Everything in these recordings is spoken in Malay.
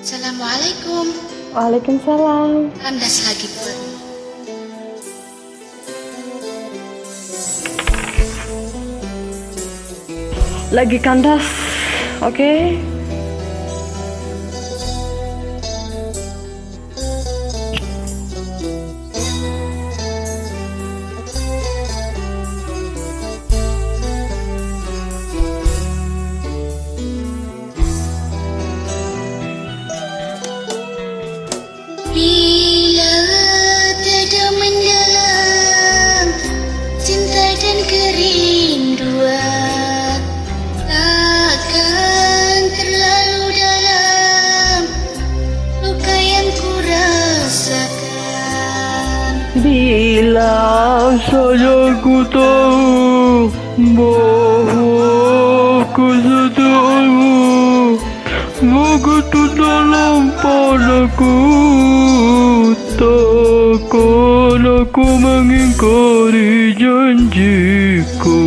Assalamualaikum. Waalaikumsalam. Kandas lagi buat. Lagi kandas, oke? Bila tiada mendalam cinta dan kerinduan, takkan terlalu dalam luka yang ku rasakan. Bila saja ku tahu bahwa kesedaanmu begitu dalam padaku, takkan aku mengingkari janjiku.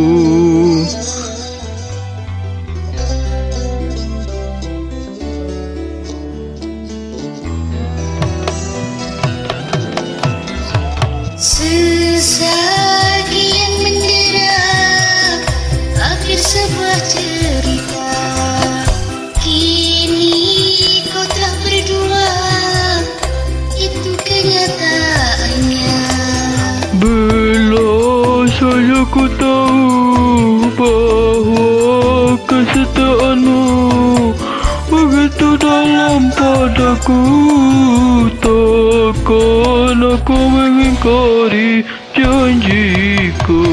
Sesajian mendera akhir sebuah cerita. Kini kau telah berdua, itu kenyataannya. Bila saja ku tahu bahwa kesetiaanmu begitu dalam padaku, takkan aku mengingkari janjiku.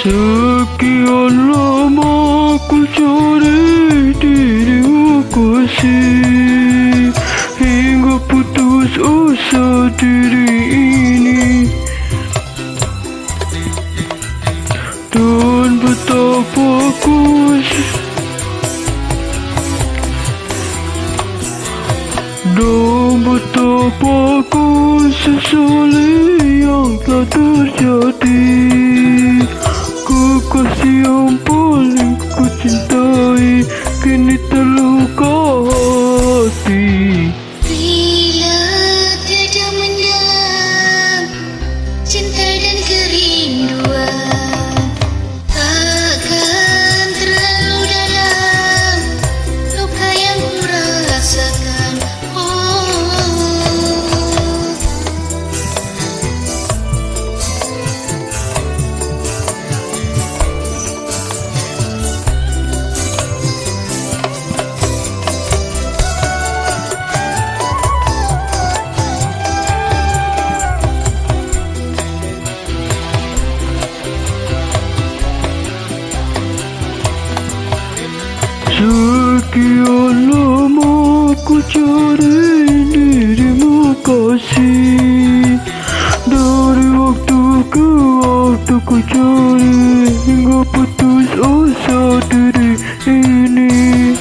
Sekian lama ku cari dirimu kasih, hingga putus asa diri ini. Dan betapa ku sesali yang telah terjadi. Kekasih yang paling ku cintai kini terluka hati. Bila tiada mendalam cinta dan kerinduan, takkan terlalu dalam luka yang ku rasakan. Sekian lama ku cari dirimu kasih, dari waktu ke waktu ku cari, hingga putus asa diri ini.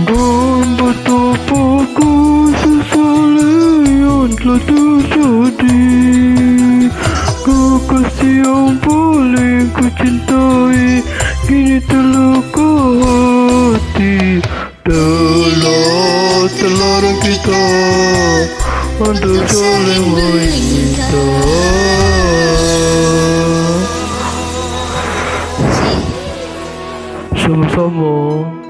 Dan betapa ku sesali yang telah terjadi. Kekasih yang paling ku cintai kini terluka hati. Telah terlarang kita untuk saling meminta. Sama-sama.